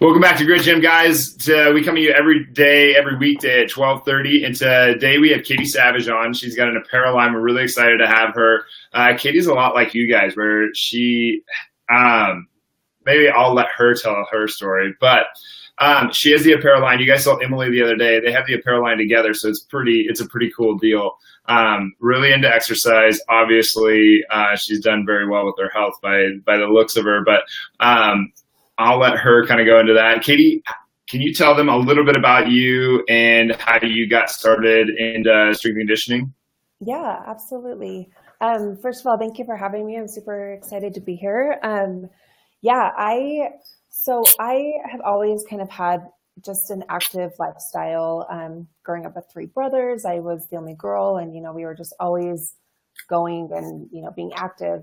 Welcome back to Grit Gym, guys. We come to you every day, every weekday at 12:30. And today we have Katie Savage on. She's got an apparel line. We're really excited to have her. Katie's a lot like you guys, where she, maybe I'll let her tell her story, but she has the apparel line. You guys saw Emily the other day. They have the apparel line together, so it's a pretty cool deal. Really into exercise. Obviously, she's done very well with her health by the looks of her, but I'll let her kind of go into that. Katie, can you tell them a little bit about you and how you got started in strength and conditioning? Yeah, absolutely. First of all, thank you for having me. I'm super excited to be here. I have always kind of had just an active lifestyle. Growing up with three brothers, I was the only girl, and we were just always going and being active.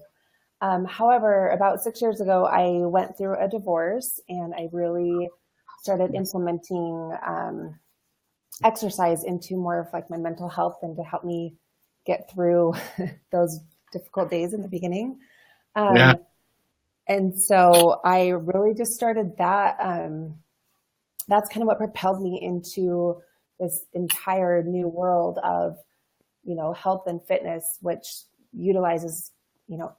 However, about 6 years ago, I went through a divorce, and I really started implementing exercise into more of like my mental health and to help me get through those difficult days in the beginning. And so I really just started that. That's kind of what propelled me into this entire new world of, health and fitness, which utilizes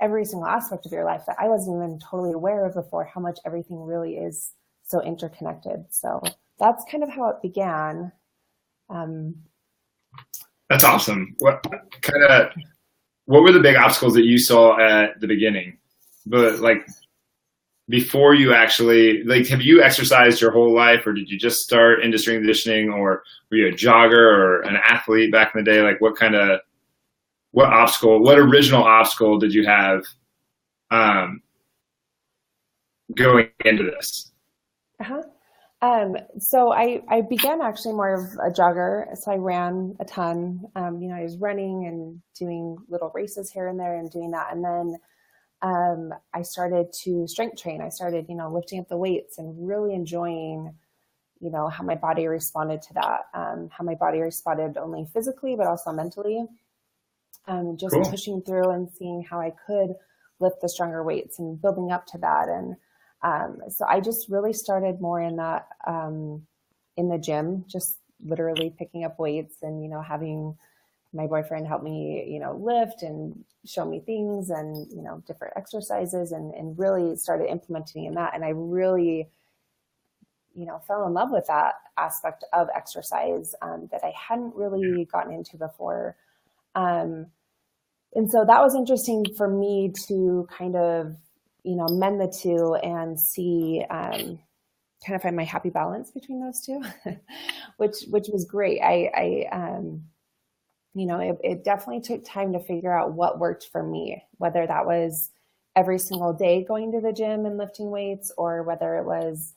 every single aspect of your life that I wasn't even totally aware of before, how much everything really is so interconnected. So that's kind of how it began. That's awesome. What were the big obstacles that you saw at the beginning? But like before you actually, have you exercised your whole life, or did you just start into strength and conditioning, or were you a jogger or an athlete back in the day? Like what original obstacle did you have going into this? So I began actually more of a jogger. So I ran a ton. I was running and doing little races here and there and doing that. And then I started to strength train. I started, lifting up the weights and really enjoying, how my body responded to that, how my body responded only physically, but also mentally. Just Cool. Pushing through and seeing how I could lift the stronger weights and building up to that. And so I just really started more in that, in the gym, just literally picking up weights and, having my boyfriend help me, lift and show me things and, different exercises and really started implementing in that. And I really, fell in love with that aspect of exercise that I hadn't really gotten into before. And so that was interesting for me to kind of, mend the two and see, kind of find my happy balance between those two, which was great. It definitely took time to figure out what worked for me, whether that was every single day going to the gym and lifting weights, or whether it was,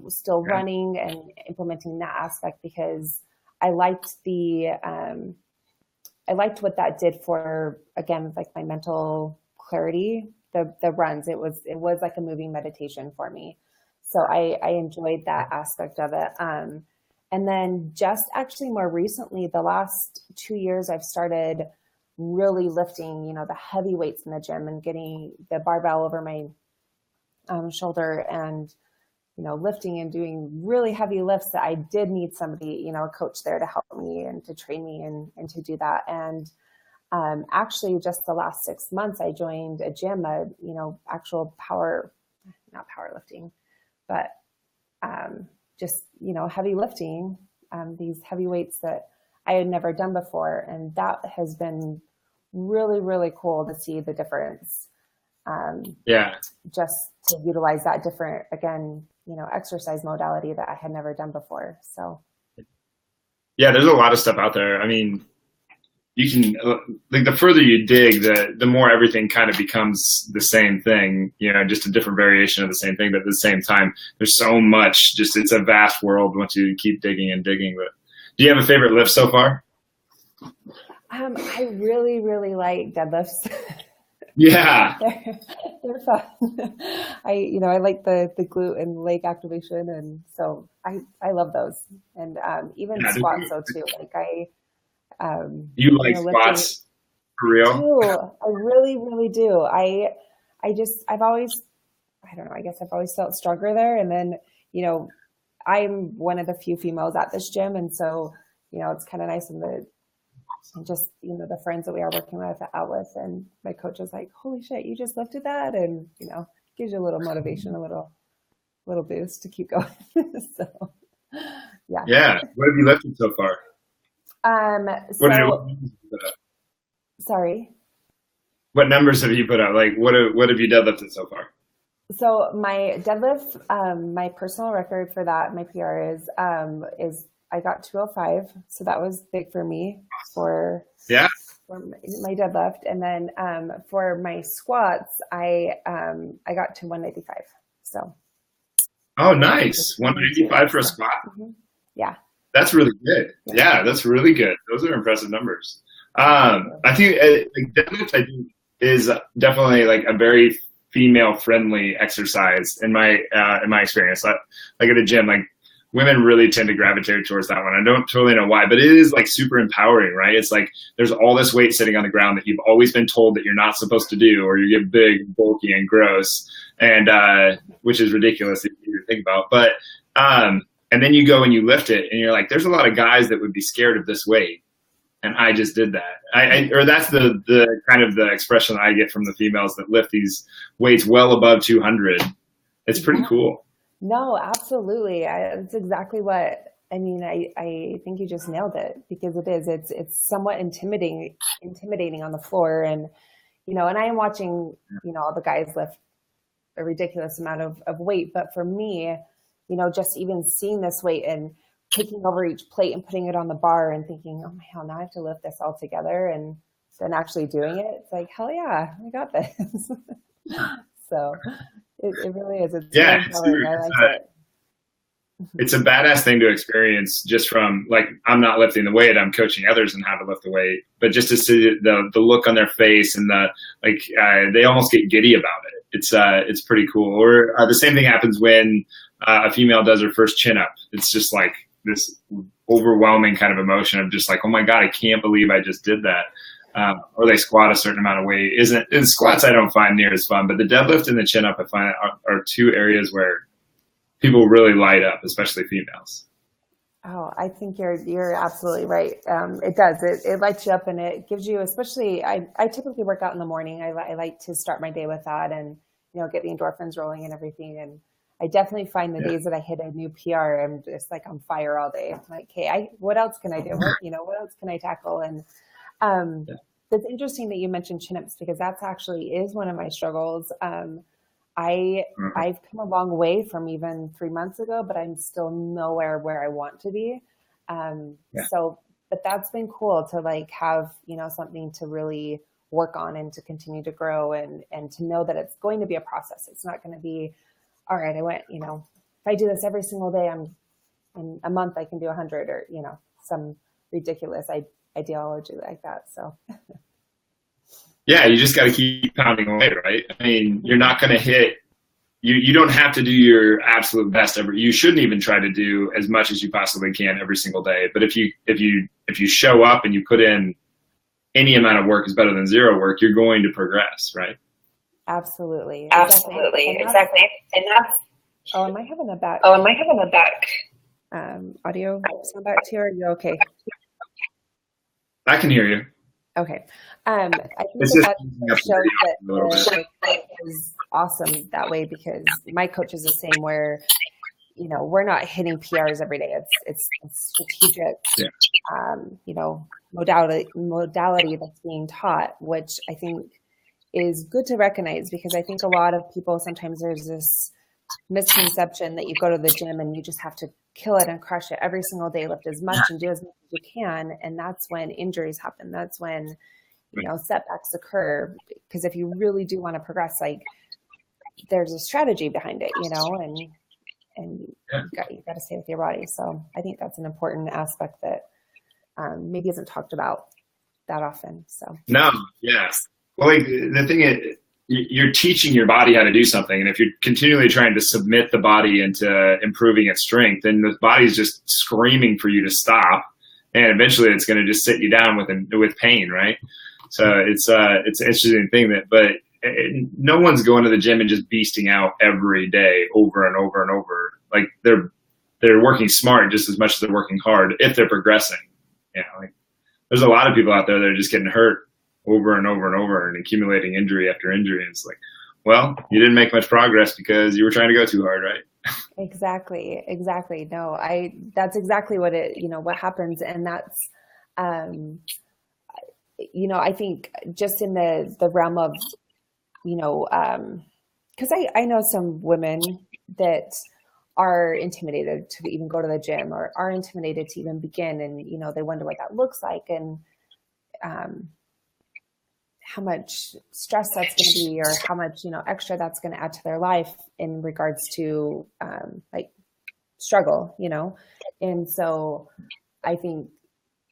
still running and implementing that aspect, because I liked I liked what that did for, again, like my mental clarity, the runs. It was like a moving meditation for me. So I enjoyed that aspect of it. And then just actually more recently, the last 2 years, I've started really lifting, the heavy weights in the gym and getting the barbell over my shoulder and, lifting and doing really heavy lifts that I did need somebody, a coach there to help me and to train me and to do that. And actually just the last 6 months, I joined a gym, actual not powerlifting, but just, heavy lifting, these heavy weights that I had never done before. And that has been really, really cool to see the difference. Just to utilize that different, again, exercise modality that I had never done before. So. Yeah, there's a lot of stuff out there. I mean, you can, like, the further you dig, the more everything kind of becomes the same thing, just a different variation of the same thing. But at the same time, there's so much, it's a vast world once you keep digging and digging. But do you have a favorite lift so far? I really, really like deadlifts. Yeah. They're fun. I like the glute and leg activation. And so I love those. And even squats though too. Like you like squats for real? I really, really do. I've always, I don't know, I guess I've always felt stronger there. And then, you know, I'm one of the few females at this gym. And so, you know, it's kind of nice and just, you know, the friends that we are working out with, and my coach is like, holy shit, you just lifted that. And, you know, gives you a little motivation, a little boost to keep going. So, yeah. Yeah. What have you lifted so far? Sorry. What numbers have you put out? Like, what have you deadlifted so far? So my deadlift, my personal record for that, my PR is I got 205. So that was big for me for my deadlift. And then for my squats, I got to 195. So. Oh, nice. 195 for a squat? Mm-hmm. Yeah. That's really good. Yeah, that's really good. Those are impressive numbers. I think like deadlift, I think, is definitely like a very female friendly exercise in my experience. Like at a gym, like women really tend to gravitate towards that one. I don't totally know why, but it is like super empowering, right? It's like there's all this weight sitting on the ground that you've always been told that you're not supposed to do, or you get big, bulky, and gross, and which is ridiculous if you think about. But and then you go and you lift it, and you're like, there's a lot of guys that would be scared of this weight. And I just did that. Or that's the kind of the expression I get from the females that lift these weights well above 200. It's pretty cool. No, absolutely. It's exactly what I mean. I think you just nailed it, because it is. It's somewhat intimidating on the floor, and you know. And I am watching, you know, all the guys lift a ridiculous amount of weight, but for me, you know, just even seeing this weight and taking over each plate and putting it on the bar and thinking, oh my hell, now I have to lift this all together, and then actually doing it, it's like, hell yeah, I got this. So it really is. It's it's a badass thing to experience, just from like, I'm not lifting the weight, I'm coaching others in how to lift the weight, but just to see the look on their face and they almost get giddy about it. It's pretty cool. Or the same thing happens when a female does her first chin up. It's just like this overwhelming kind of emotion of just like, oh my God, I can't believe I just did that. Or they squat a certain amount of weight. Squats I don't find near as fun, but the deadlift and the chin up I find are two areas where people really light up, especially females. Oh, I think you're absolutely right. It does. It lights you up, and it gives you, especially, I typically work out in the morning. I like to start my day with that, and, you know, get the endorphins rolling and everything. And I definitely find the days that I hit a new PR, I'm just like on fire all day. I'm like, hey, what else can I do? What else can I tackle? And it's interesting that you mentioned chin-ups, because that's actually is one of my struggles. I've come a long way from even 3 months ago, but I'm still nowhere where I want to be. So, but that's been cool to like have, you know, something to really work on and to continue to grow, and to know that it's going to be a process. It's not going to be, all right, I went, you know, if I do this every single day, in a month I can do 100, or, you know, some ridiculous ideology like that. So. Yeah, you just got to keep pounding away, right? I mean, you're not going to hit. You don't have to do your absolute best ever. You shouldn't even try to do as much as you possibly can every single day. But if you show up and you put in any amount of work is better than zero work, you're going to progress, right? Absolutely. Exactly. And that's. Oh, am I having a back? Audio sound back to you? Or are you okay? I can hear you. Okay. I think that shows that is awesome that way, because my coach is the same, where, you know, we're not hitting PRs every day. It's strategic, you know, modality that's being taught, which I think is good to recognize, because I think a lot of people, sometimes there's this misconception that you go to the gym and you just have to kill it and crush it every single day, lift as much and do as much as you can. And that's when injuries happen. That's when, you know, setbacks occur. Because if you really do want to progress, like, there's a strategy behind it, you know, and you got to stay with your body. So I think that's an important aspect that maybe isn't talked about that often. So. No, yes. Well, like, the thing is, you're teaching your body how to do something. And if you're continually trying to submit the body into improving its strength, then the body's just screaming for you to stop. And eventually it's going to just sit you down with pain, right? So it's an interesting thing no one's going to the gym and just beasting out every day over and over and over. like they're working smart just as much as they're working hard if they're progressing. Like there's a lot of people out there that are just getting hurt over and over and over and accumulating injury after injury. And it's like, well, you didn't make much progress because you were trying to go too hard, right? Exactly. No, that's exactly what what happens. And that's, I think just in the realm of, because I know some women that are intimidated to even go to the gym or are intimidated to even begin. And, they wonder what that looks like and how much stress that's going to be or how much, extra that's going to add to their life in regards to like struggle, And so I think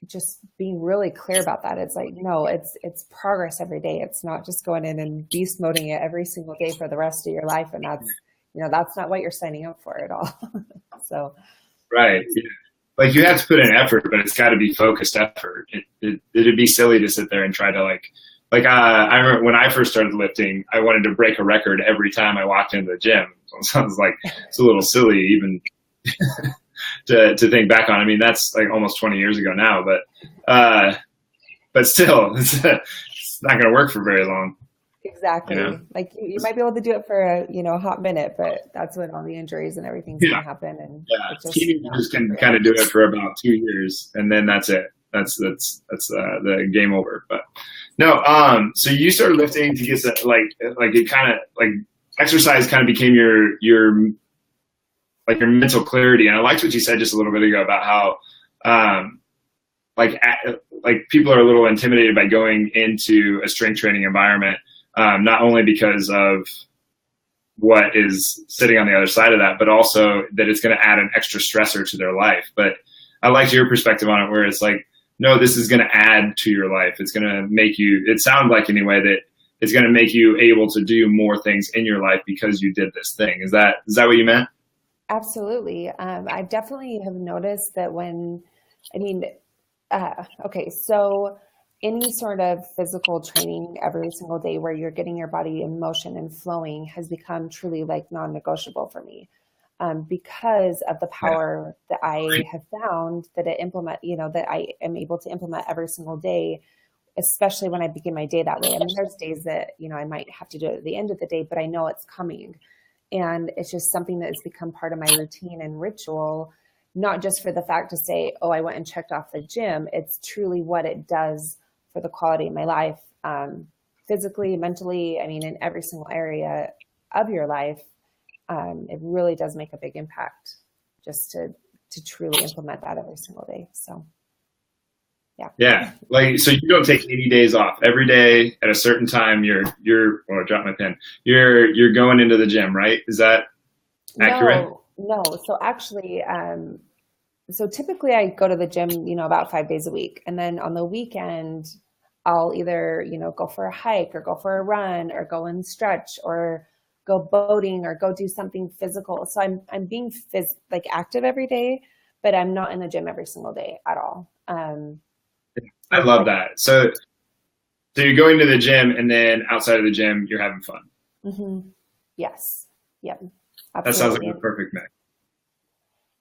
just being really clear about that. It's like, no, it's progress every day. It's not just going in and beast moding it every single day for the rest of your life. And that's, that's not what you're signing up for at all. So. Right. Yeah. Like you have to put in effort, but it's got to be focused effort. It'd be silly to sit there and try to I remember when I first started lifting, I wanted to break a record every time I walked into the gym. So it sounds like it's a little silly even to think back on. I mean, that's like almost 20 years ago now, but still, it's not going to work for very long. Exactly. Like you might be able to do it for a hot minute, but that's when all the injuries and everything's going to happen. And teenagers can kind of do it for about 2 years, and then that's it. That's the game over. But no, so you started lifting to get that, like it kind of like exercise kind of became your mental clarity. And I liked what you said just a little bit ago about how like people are a little intimidated by going into a strength training environment, not only because of what is sitting on the other side of that, but also that it's going to add an extra stressor to their life. But I liked your perspective on it, where it's like, no, this is going to add to your life. It's going to make you, it sounds like anyway, that it's going to make you able to do more things in your life because you did this thing. Is that what you meant? Absolutely. I definitely have noticed that okay, so any sort of physical training every single day where you're getting your body in motion and flowing has become truly like non-negotiable for me. Because of the power that I have found that that I am able to implement every single day, especially when I begin my day that way. I mean, there's days that, I might have to do it at the end of the day, but I know it's coming. And it's just something that has become part of my routine and ritual, not just for the fact to say, oh, I went and checked off the gym. It's truly what it does for the quality of my life, physically, mentally, in every single area of your life. It really does make a big impact just to truly implement that every single day. So, yeah. Yeah. So you don't take any days off. Every day at a certain time, you're, I dropped my pen. You're going into the gym, right? Is that accurate? No. So actually, so typically I go to the gym, about 5 days a week. And then on the weekend, I'll either, go for a hike or go for a run or go and stretch or go boating or go do something physical. So I'm being active every day, but I'm not in the gym every single day at all. I love that. So you're going to the gym and then outside of the gym, you're having fun. Mm-hmm. Yes. Yep. Absolutely. That sounds like a perfect mix.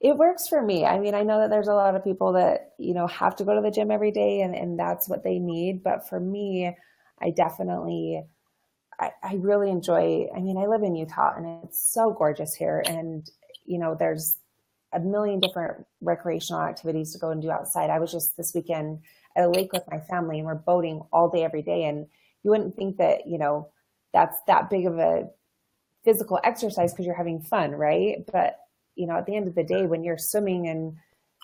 It works for me. I know that there's a lot of people that, have to go to the gym every day and that's what they need. But for me, I definitely, I really enjoy, I live in Utah and it's so gorgeous here. And, there's a million different recreational activities to go and do outside. I was just this weekend at a lake with my family and we're boating all day, every day. And you wouldn't think that, that's that big of a physical exercise because you're having fun, right? But, at the end of the day, when you're swimming and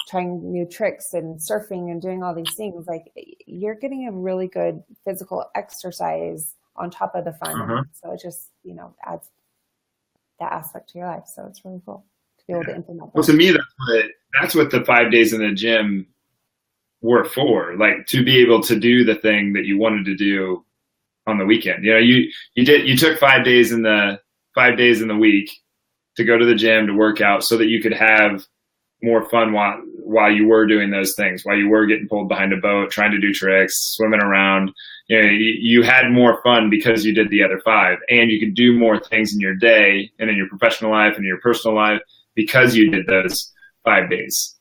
trying new tricks and surfing and doing all these things, like you're getting a really good physical exercise on top of the fun. Uh-huh. So it just, adds that aspect to your life. So it's really cool to be able to implement that. Well, to me, that's what the 5 days in the gym were for, like to be able to do the thing that you wanted to do on the weekend. You took 5 days in the week to go to the gym to work out so that you could have more fun while you were doing those things, while you were getting pulled behind a boat, trying to do tricks, swimming around. You had more fun because you did the other 5, and you could do more things in your day and in your professional life and in your personal life because you did those 5 days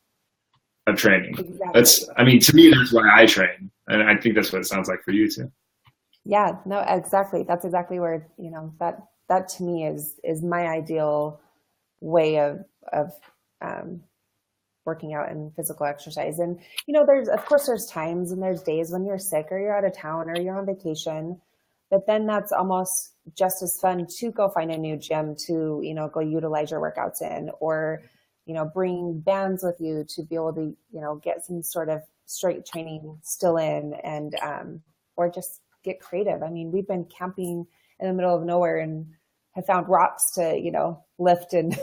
of training. Exactly. I mean, to me, that's why I train. And I think that's what it sounds like for you too. Yeah, no, exactly. That's exactly where, that to me is my ideal way of working out and physical exercise. And, of course there's times and there's days when you're sick or you're out of town or you're on vacation, but then that's almost just as fun to go find a new gym to, go utilize your workouts in, or, bring bands with you to be able to, get some sort of strength training still in, and, or just get creative. I mean, we've been camping in the middle of nowhere and have found rocks to, lift and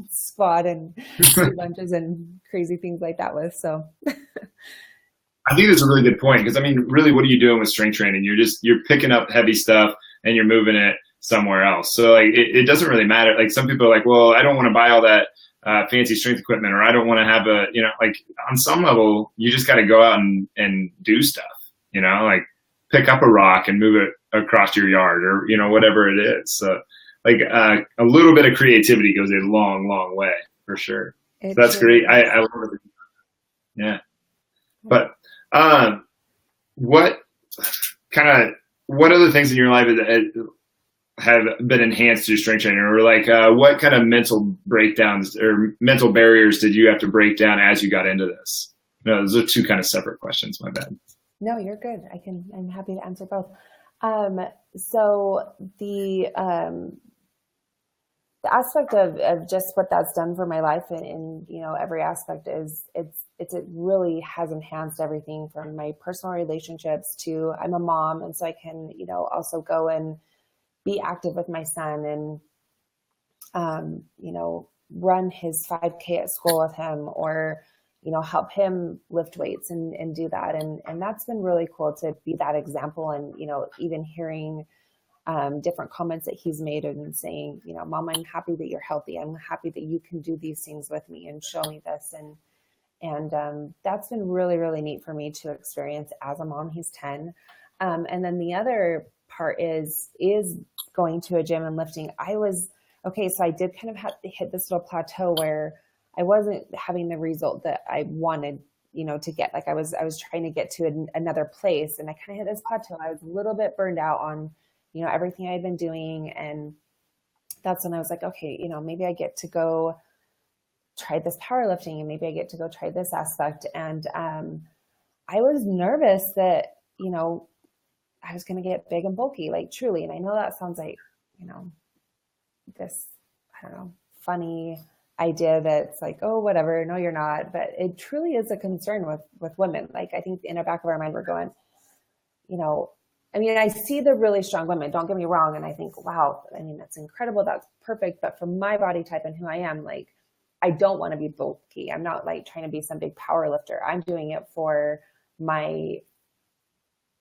squat and do lunges and crazy things like that with. So I think that's a really good point, because I mean, really, what are you doing with strength training? You're picking up heavy stuff and you're moving it somewhere else. So like, it doesn't really matter. Like, some people are like, well, I don't want to buy all that fancy strength equipment, or I don't want to have like, on some level, you just got to go out and do stuff, like pick up a rock and move it across your yard, or, whatever it is. So like, a little bit of creativity goes a long, long way, for sure. So that's great. I love it. Yeah. But what other things in your life have been enhanced through strength training, or like what kind of mental breakdowns or mental barriers did you have to break down as you got into this? No, those are 2 kind of separate questions. My bad. No, you're good. I'm happy to answer both. So the aspect of just what that's done for my life in every aspect is it really has enhanced everything from my personal relationships to, I'm a mom, and so I can also go and be active with my son and run his 5K at school with him, or help him lift weights and do that. And that's been really cool to be that example. And, even hearing different comments that he's made and saying, Mom, I'm happy that you're healthy. I'm happy that you can do these things with me and show me this. And that's been really, really neat for me to experience as a mom. He's 10. And then the other part is going to a gym and lifting. So I did kind of have to hit this little plateau where I wasn't having the result that I wanted, to get. Like I was trying to get to another place, and I kind of hit this plateau. I was a little bit burned out on, everything I'd been doing. And that's when I was like, okay, maybe I get to go try this powerlifting, and maybe I get to go try this aspect. And I was nervous that, I was going to get big and bulky, like truly. And I know that sounds like, this, I don't know, funny idea that's like, oh, whatever, no, you're not. But it truly is a concern with women. Like, I think in the back of our mind, we're going, I mean, I see the really strong women, don't get me wrong. And I think, wow, I mean, that's incredible. That's perfect. But for my body type and who I am, like, I don't want to be bulky. I'm not like trying to be some big power lifter. I'm doing it for my,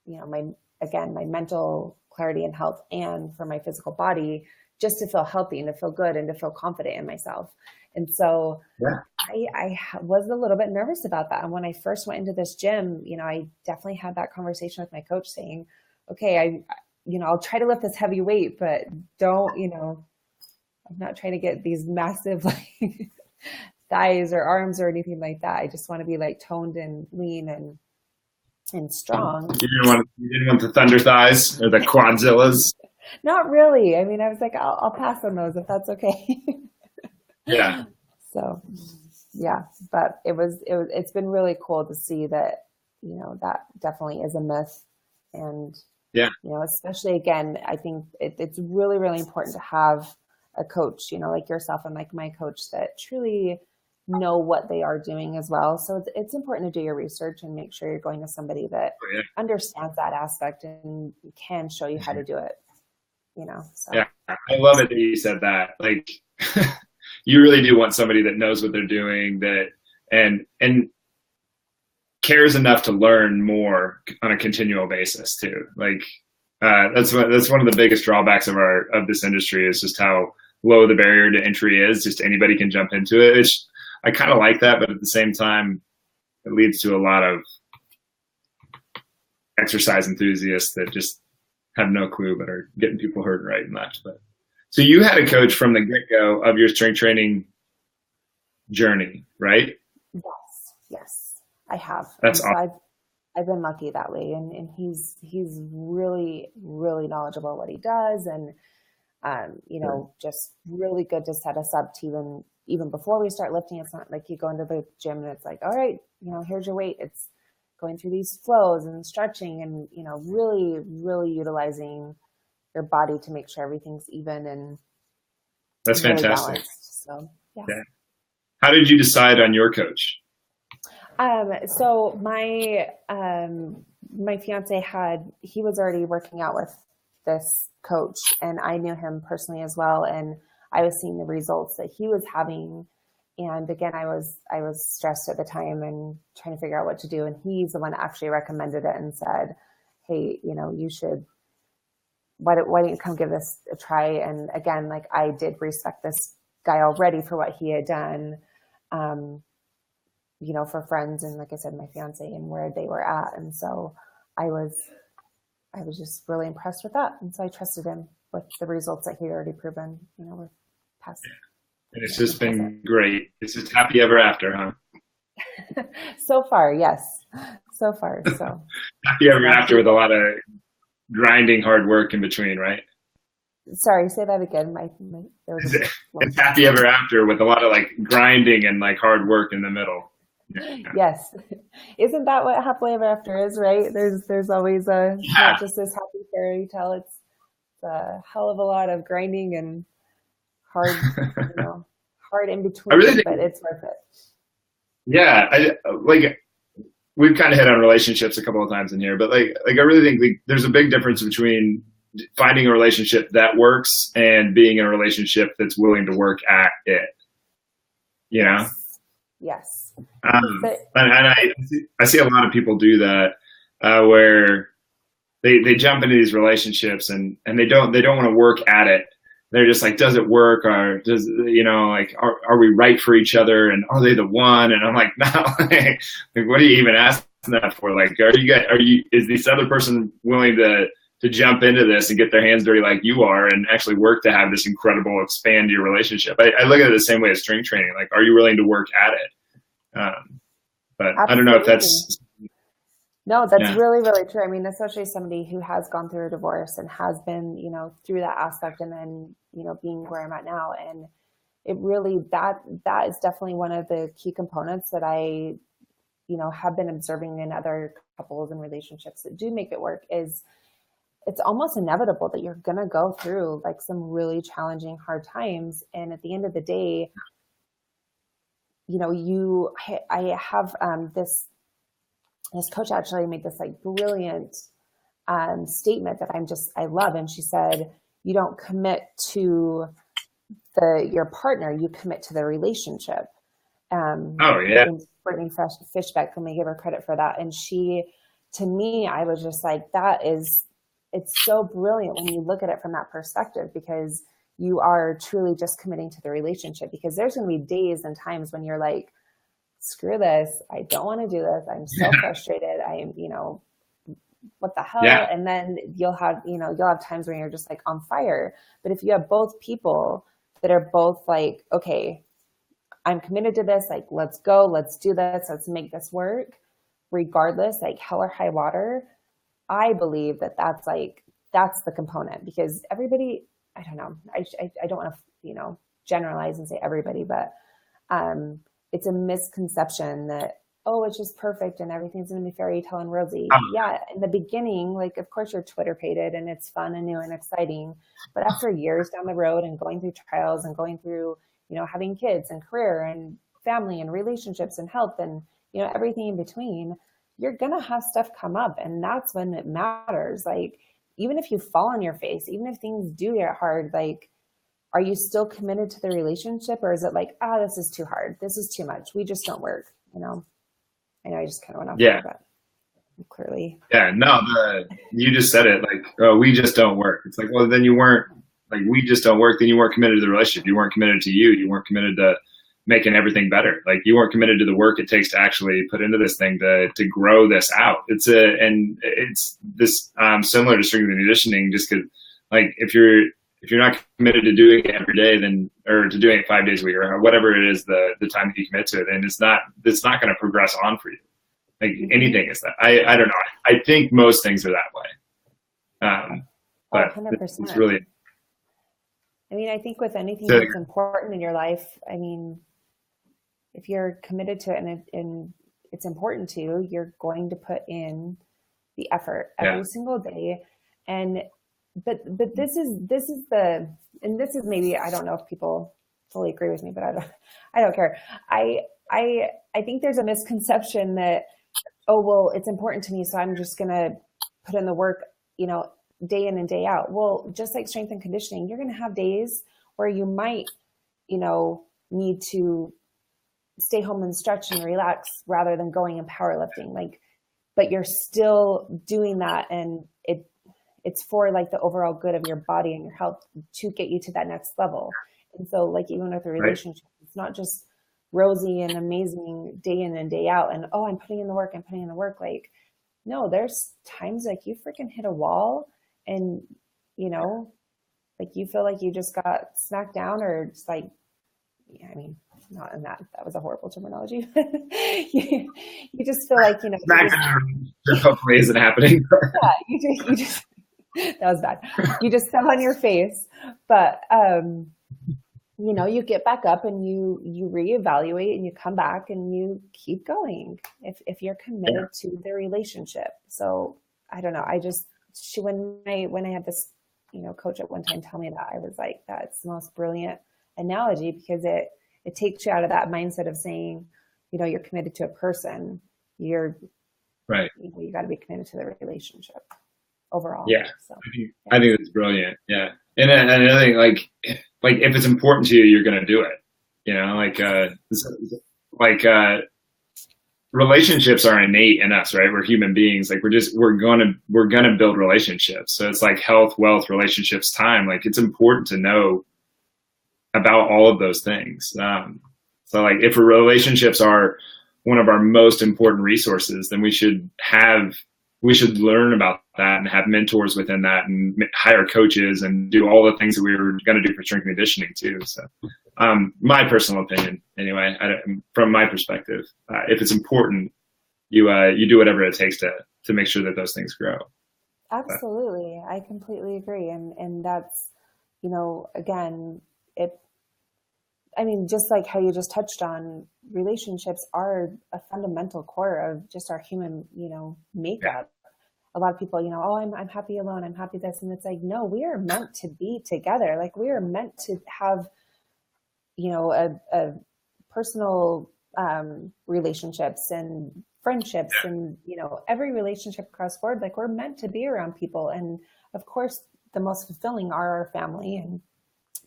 my mental clarity and health, and for my physical body, just to feel healthy and to feel good and to feel confident in myself. And so I was a little bit nervous about that. And when I first went into this gym, I definitely had that conversation with my coach saying, okay, I'll try to lift this heavy weight, but don't, I'm not trying to get these massive like thighs or arms or anything like that. I just want to be like toned and lean and strong. You didn't want the thunder thighs or the quadzillas? Not really. I mean, I was like, I'll pass on those if that's okay. Yeah. So, yeah, but it's been really cool to see that, that definitely is a myth. And, especially again, I think it's really, really important to have a coach, like yourself and like my coach, that truly know what they are doing as well. So it's important to do your research and make sure you're going to somebody that understands that aspect and can show you how to do it. So. Yeah, I love it that you said that. Like, you really do want somebody that knows what they're doing, that and cares enough to learn more on a continual basis too. Like, that's one of the biggest drawbacks of this industry, is just how low the barrier to entry is. Just anybody can jump into it. I kind of like that, but at the same time, it leads to a lot of exercise enthusiasts that just have no clue, but are getting people hurt right and left. But so you had a coach from the get-go of your strength training journey, right? Yes, I have. That's And so awesome. I've been lucky that way. And he's really, really knowledgeable what he does. And, you know, just really good to set us up to even before we start lifting. It's not like you go into the gym and it's like, all right, you know, here's your weight. It's going through these flows and stretching and, you know, really, really utilizing your body to make sure everything's even and That's really fantastic. balanced. So, yes. Yeah. How did you decide on your coach? So my fiance he was already working out with this coach, and I knew him personally as well. And I was seeing the results that he was having. And again, I was stressed at the time and trying to figure out what to do. And he's the one that actually recommended it and said, hey, you know, you should, why don't you come give this a try? And again, like I did respect this guy already for what he had done. You know, for friends and like I said, my fiance and where they were at. And so I was just really impressed with that. And so I trusted him with the results that he'd already proven, you know, with past. And it's just been great. It's just happy ever after, huh? So far, yes. So far, so. Happy ever after with a lot of grinding hard work in between, right? Sorry, say that again. There was it's happy ever after with a lot of like grinding and like hard work in the middle. Yeah. Yes. Isn't that what happily ever after is, right? There's always not just this happy fairy tale. It's a hell of a lot of grinding and hard, you know, hard in between, but it's worth it. Yeah. Like we've kind of hit on relationships a couple of times in here, but like I really think like, there's a big difference between finding a relationship that works and being in a relationship that's willing to work at it, you know? Yes. And I see a lot of people do that where they jump into these relationships and they don't want to work at it. They're just like, does it work? Or does, you know, like, are we right for each other? And are they the one? And I'm like, no, like, what are you even asking that for? Like, is this other person willing to jump into this and get their hands dirty like you are and actually work to have this incredible expand your relationship? I look at it the same way as strength training. Like, are you willing to work at it? But absolutely. I don't know if that's. No, that's really, really true. I mean, especially somebody who has gone through a divorce and has been, you know, through that aspect and then, you know, being where I'm at now. And it really, that is definitely one of the key components that I, you know, have been observing in other couples and relationships that do make it work is it's almost inevitable that you're going to go through like some really challenging, hard times. And at the end of the day, you know, I have this coach actually made this like brilliant statement that I love. And she said, you don't commit to your partner, you commit to the relationship. Oh yeah. Brittany Fishbeck, let me give her credit for that. And to me, I was just like, it's so brilliant when you look at it from that perspective, because you are truly just committing to the relationship, because there's going to be days and times when you're like, screw this. I don't want to do this. I'm so frustrated. I am, you know, what the hell? Yeah. And then you'll have times when you're just like on fire. But if you have both people that are both like, okay, I'm committed to this, like, let's go, let's do this, let's make this work, regardless, like hell or high water, I believe that's the component, because everybody, I don't know, I don't want to, you know, generalize and say everybody, but it's a misconception that, oh, it's just perfect and everything's going to be fairy tale and rosy. Yeah, in the beginning, like, of course you're Twitter-pated and it's fun and new and exciting. But after years down the road and going through trials and going through, you know, having kids and career and family and relationships and health and, you know, everything in between, you're going to have stuff come up. And that's when it matters. Like, even if you fall on your face, even if things do get hard, like, are you still committed to the relationship, or is it like, this is too hard, this is too much, we just don't work, you know? I know I just kind of went off there, but clearly. Yeah, no, you just said it, like, oh, we just don't work. It's like, well, then you weren't, like, we just don't work, then you weren't committed to the relationship, you weren't committed to you weren't committed to making everything better. Like, you weren't committed to the work it takes to actually put into this thing to grow this out. It's this similar to strength and conditioning, just because, like, if you're if you're not committed to doing it every day, then, or to doing it 5 days a week or whatever it is, the time that you commit to it, then it's not going to progress on for you. Like anything is that. I don't know. I think most things are that way. But 100%. it's really, I mean, I think with anything that's important in your life, I mean, if you're committed to it and it's important to you, you're going to put in the effort every single day. And but this is maybe, I don't know if people fully agree with me, but I don't care. I think there's a misconception that, oh, well, it's important to me, so I'm just gonna put in the work, you know, day in and day out. Well, just like strength and conditioning, you're gonna have days where you might, you know, need to stay home and stretch and relax rather than going and powerlifting. Like, but you're still doing that, and it's for like the overall good of your body and your health to get you to that next level. And so, like, even with a relationship, it's not just rosy and amazing day in and day out and, oh, I'm putting in the work. Like, no, there's times like you freaking hit a wall and, you know, like you feel like you just got smacked down, or just like, yeah, I mean, not in that was a horrible terminology. you just feel like, you know, hopefully isn't happening. Yeah, you just that was bad. You just fell on your face, but you know, you get back up and you reevaluate and you come back and you keep going if you're committed to the relationship. So I don't know. When I had this, you know, coach at one time tell me that, I was like, that's the most brilliant analogy, because it takes you out of that mindset of saying, you know, you're committed to a person. You're right. You know, you got to be committed to the relationship overall. Yeah. So, I think it's brilliant. Yeah. And another thing, like if it's important to you, you're going to do it. You know, relationships are innate in us, right? We're human beings. Like we're going to build relationships. So it's like health, wealth, relationships, time. Like it's important to know about all of those things. So like if relationships are one of our most important resources, then we should learn about that and have mentors within that and hire coaches and do all the things that we were going to do for strength and conditioning too. So my personal opinion, anyway, from my perspective, if it's important, you do whatever it takes to make sure that those things grow. Absolutely. I completely agree. And that's, you know, again, I mean, just like how you just touched on, relationships are a fundamental core of just our human, you know, makeup. A lot of people, you know, oh, I'm happy alone. I'm happy this. And it's like, no, we are meant to be together. Like we are meant to have, you know, a personal relationships and friendships and, you know, every relationship across the board. Like we're meant to be around people. And of course, the most fulfilling are our family and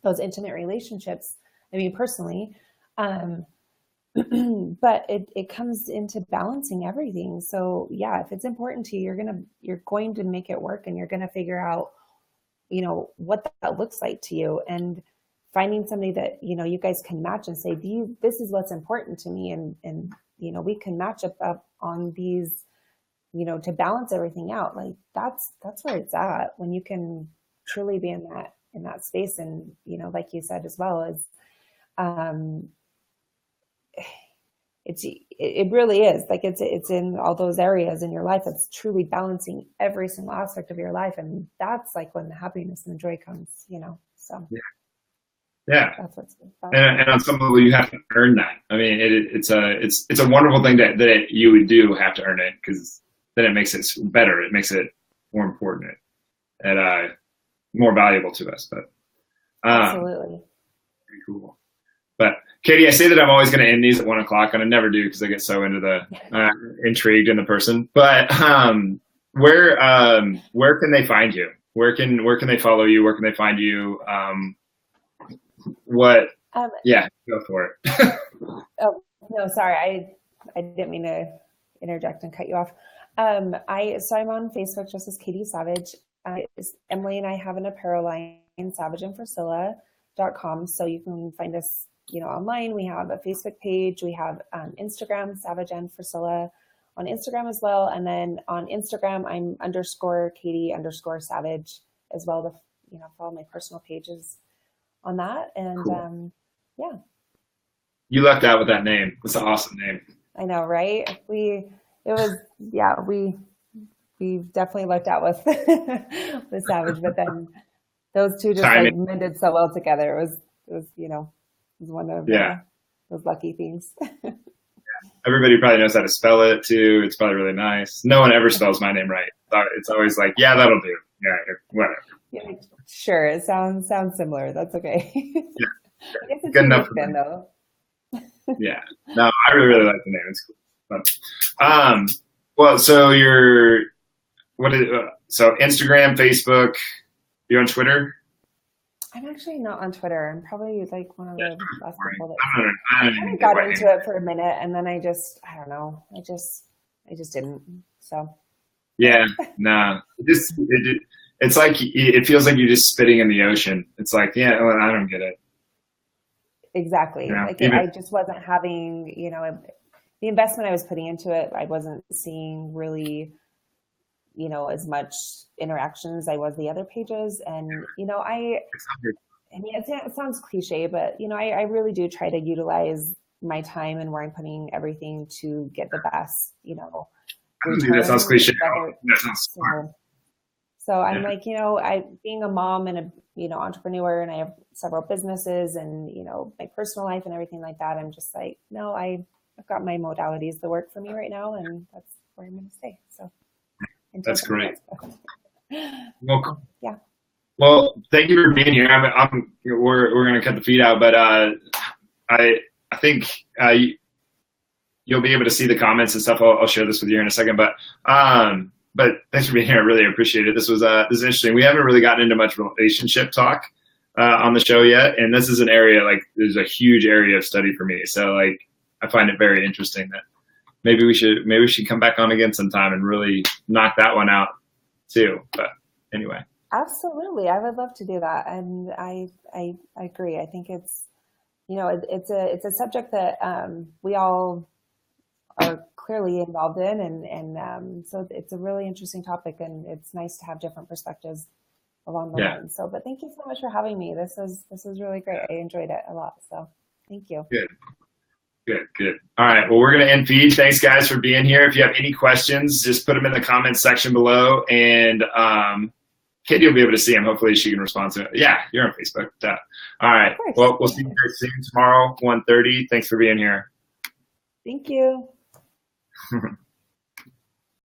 those intimate relationships. I mean, personally, but it comes into balancing everything. So yeah, if it's important to you, you're going to make it work, and you're going to figure out, you know, what that looks like to you, and finding somebody that, you know, you guys can match and say, this is what's important to me. And, you know, we can match up on these, you know, to balance everything out. Like that's where it's at, when you can truly be in that space. And, you know, like you said, as well as, it really is like it's in all those areas in your life. It's truly balancing every single aspect of your life, and that's like when the happiness and the joy comes, you know. So yeah, that's what's and on some level you have to earn that. I mean, it's a wonderful thing that you would do have to earn it, because then it makes it better. It makes it more important and more valuable to us. But absolutely, pretty cool. But Katie, I say that I'm always going to end these at 1 o'clock, and I never do because I get so into the intrigued in the person. But where can they find you? Where can they follow you? Where can they find you? Yeah, go for it. Oh no, sorry, I didn't mean to interject and cut you off. I'm on Facebook just as Katie Savage. Emily and I have an apparel line, savageandfrasilla.com, so you can find us, you know, online. We have a Facebook page. We have Instagram, Savage and Frasilla on Instagram as well. And then on Instagram, I'm _Katie_Savage as well. follow my personal pages on that. And Cool. yeah. You lucked out with that name. It's an awesome name. I know, right? We definitely lucked out with with Savage, but then those two just like mended so well together. It was one of those lucky things. Everybody probably knows how to spell it too. It's probably really nice. No one ever spells my name right. It's always like, yeah, that'll do. Yeah, whatever. Yeah, sure. It sounds similar. That's okay. Yeah, I guess it's good enough for then, though. Yeah. No, I really like the name. It's cool. But, well, so so Instagram, Facebook, you're on Twitter? I'm actually not on Twitter. I'm probably like one of the last people that I got into it for a minute, and then I don't know. I just didn't. So. Yeah. No. It's like it feels like you're just spitting in the ocean. It's like, yeah, well, I don't get it. Exactly. Like I just wasn't having, the investment I was putting into it. I wasn't seeing really, as much interaction as I was the other pages. And, it sounds cliche, but, I really do try to utilize my time and where I'm putting everything to get the best, I don't think that sounds cliche. That sounds smart. So I'm like, being a mom and a, entrepreneur, and I have several businesses and, my personal life and everything like that. I'm just like, no, I've got my modalities that work for me right now, and that's where I'm going to stay. So that's great. Well, yeah. Well, thank you for being here. We're going to cut the feed out, but I think you'll be able to see the comments and stuff. I'll share this with you in a second, but thanks for being here. I really appreciate it. This is interesting. We haven't really gotten into much relationship talk on the show yet, and this is an area there's a huge area of study for me. So I find it very interesting that maybe we should come back on again sometime and really knock that one out too. But anyway, absolutely, I would love to do that, and I agree. I think it's it's a subject that we all are clearly involved in, and so it's a really interesting topic, and it's nice to have different perspectives along the line. So, but thank you so much for having me. This was really great. I enjoyed it a lot. So, thank you. Good. All right. Well, we're going to end feed. Thanks, guys, for being here. If you have any questions, just put them in the comments section below, and Katie will be able to see them. Hopefully, she can respond to it. Yeah, you're on Facebook. Duh. All right. Well, we'll see you guys soon tomorrow, 1:30. Thanks for being here. Thank you.